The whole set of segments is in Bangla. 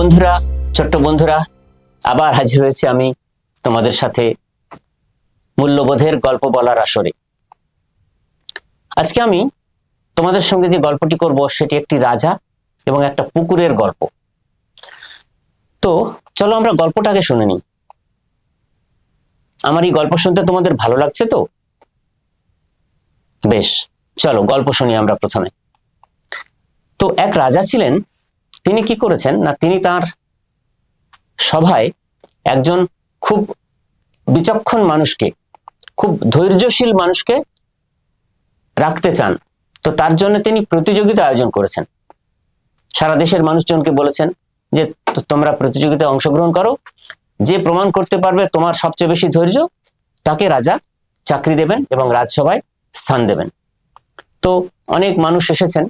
বন্ধুরা, ছোট্ট বন্ধুরা, আবার হাজির হয়েছি আমি তোমাদের সাথে মূল্যবোধের গল্প বলার আসরে। আজকে আমি তোমাদের সঙ্গে যে গল্পটি করব সেটি একটি রাজা এবং একটা পুকুরের গল্প। তো চলো আমরা গল্পটাকে শুনে নিই। আমার এই গল্প শুনতে তোমাদের ভালো লাগছে তো? বেশ, চলো গল্প শুনি আমরা প্রথমে। তো এক রাজা ছিলেন, তিনি কি করেছেন না, তিনি তার সভায় একজন খুব বিচক্ষণ মানুষকে, খুব ধৈর্যশীল মানুষকে রাখতে চান। তো তার জন্য তিনি প্রতিযোগিতা আয়োজন করেছেন। সারা দেশের মানুষজনকে বলেছেন যে তোমরা প্রতিযোগিতায় অংশগ্রহণ করো, যে প্রমাণ করতে পারবে তোমার সবচেয়ে বেশি ধৈর্য, তাকে রাজা চাকরি দেবেন এবং রাজসভায় স্থান দেবেন। তো অনেক মানুষ এসেছেন,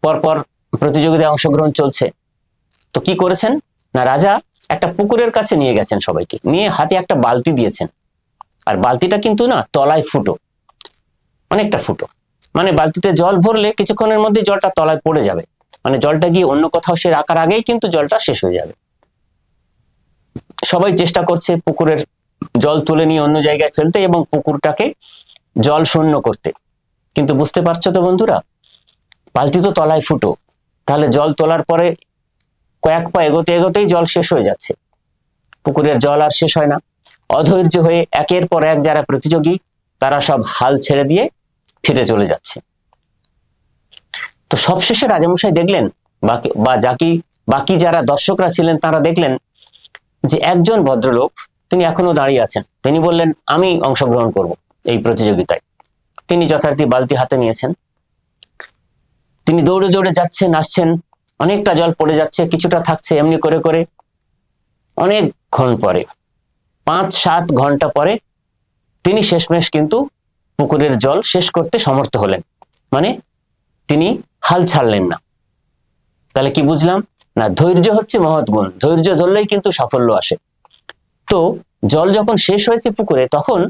পরপর প্রতিযোগিতায় অংশগ্রহণ চলছে। তো কি করেছেন না, রাজা একটা পুকুরের কাছে নিয়ে গেছেন, সবাইকে নিয়ে হাতে একটা বালতি দিয়েছেন। আর বালতিটা কিন্তু না তলায় ফুটো, অনেকটা ফুটো, মানে বালতিতে জল ভরলে কিছুক্ষণের মধ্যে জলটা তলায় পড়ে যাবে, মানে জলটা গিয়ে অন্য কোথাও সে রাখার আগেই কিন্তু জলটা শেষ হয়ে যাবে। সবাই চেষ্টা করছে পুকুরের জল তুলে নিয়ে অন্য জায়গায় ফেলতে এবং পুকুরটাকে জল শূন্য করতে, কিন্তু বুঝতে পারছো তো বন্ধুরা, বালতি তো তলায় ফুটো, তাহলে জল তোলার পরে কয়েক পা এগোতে এগোতেই জল শেষ হয়ে যাচ্ছে, পুকুরের জল আর শেষ হয় না। অধৈর্য হয়ে একের পর এক যারা প্রতিযোগী, তারা সব হাল ছেড়ে দিয়ে ফিরে চলে যাচ্ছে। তো সবশেষে রাজামশাই দেখলেন, বাকি যারা দর্শকরা ছিলেন তারা দেখলেন যে একজন ভদ্রলোক তিনি এখনো দাঁড়িয়ে আছেন। তিনি বললেন, আমি অংশগ্রহণ করব এই প্রতিযোগিতায়। তিনি যথারীতি বালতি হাতে নিয়েছেন, তিনি দৌড়ে দৌড়ে যাচ্ছেন, আসছেন, অনেকটা জল পড়ে যাচ্ছে, কিছুটা থাকছে, এমনি করে করে অনেকক্ষণ পরে, 5-7 ঘন্টা পরে তিনি শেষমেশ কিন্তু পুকুরের জল শেষ করতে সমর্থ হলেন, মানে তিনি হাল ছাড়লেন না। তাহলে কি বুঝলাম না, ধৈর্য হচ্ছে মহৎ গুণ, ধৈর্য ধরলেই কিন্তু সাফল্য আসে। তো জল যখন শেষ হয়েছে পুকুরে, তখন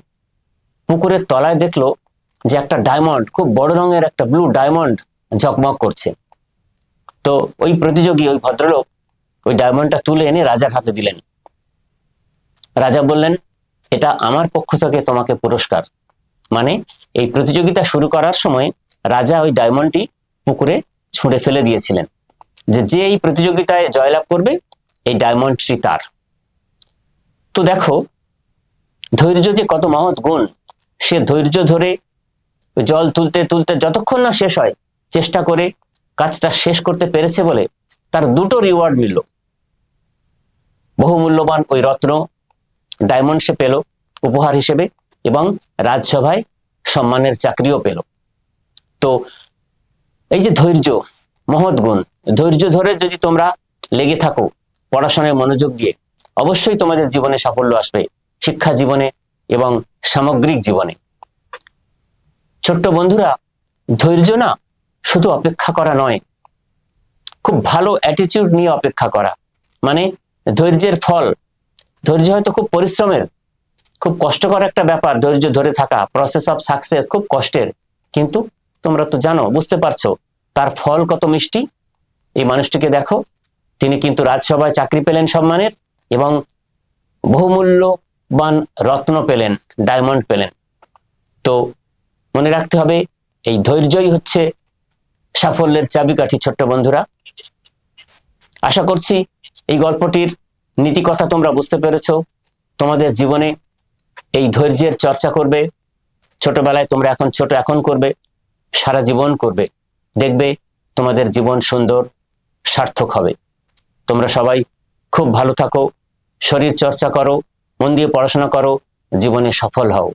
পুকুরের তলায় দেখলো যে একটা ডায়মন্ড, খুব বড় রঙের একটা ব্লু ডায়মন্ড ঝকমক করছে। তো ওই প্রতিযোগী, ওই ভদ্রলোক ওই ডায়মন্ডটা তুলে এনে রাজার হাতে দিলেন। রাজা বললেন, এটা আমার পক্ষ থেকে তোমাকে পুরস্কার। মানে এই প্রতিযোগিতা শুরু করার সময় রাজা ওই ডায়মন্ডটি পুকুরে ছুঁড়ে ফেলে দিয়েছিলেন, যে এই প্রতিযোগিতায় জয়লাভ করবে এই ডায়মন্ডটি তার। তো দেখো ধৈর্য যে কত মহৎ গুণ, সে ধৈর্য ধরে জল তুলতে তুলতে যতক্ষণ না শেষ হয় চেষ্টা করে কাজটা শেষ করতে পেরেছে বলে তার দুটো রিওয়ার্ড মিলল। বহু মূল্যবান ওই রত্ন ডায়মন্ড সে পেল উপহার হিসেবে, এবং রাজসভায় সম্মানের চাকরিও পেল। তো এই যে ধৈর্য, মহৎ গুণ, ধৈর্য ধরে যদি তোমরা লেগে থাকো পড়াশোনায় মনোযোগ দিয়ে, অবশ্যই তোমাদের জীবনে সাফল্য আসবে, শিক্ষা জীবনে এবং সামগ্রিক জীবনে। ছোট্ট বন্ধুরা, ধৈর্য না শুধু অপেক্ষা করা নয়, খুব ভালো অ্যাটিটিউড নিয়ে অপেক্ষা করা। মানে ধৈর্যের ফল, ধৈর্য হয়তো খুব পরিশ্রমের, খুব কষ্টকর একটা ব্যাপার, ধৈর্য ধরে থাকা, প্রসেস অফ সাকসেস খুব কষ্টের, কিন্তু তোমরা তো জানো, বুঝতে পারছো তার ফল কত মিষ্টি। এই মানুষটিকে দেখো, তিনি কিন্তু রাজসভায় চাকরি পেলেন সম্মানের, এবং বহুমূল্যবান রত্ন পেলেন, ডায়মন্ড পেলেন। তো মনে রাখতে হবে, এই ধৈর্যই হচ্ছে সাফল্যের চাবিকাঠি। ছোট্ট বন্ধুরা, আশা করছি এই গল্পটির নীতি কথা তোমরা বুঝতে পেরেছো। তোমাদের জীবনে এই ধৈর্যের চর্চা করবে, ছোটবেলায় তোমরা এখন করবে, সারা জীবন করবে, দেখবে তোমাদের জীবন সুন্দর সার্থক হবে। তোমরা সবাই খুব ভালো থাকো, শরীর চর্চা করো, মন দিয়ে পড়াশোনা করো, জীবনে সফল হও।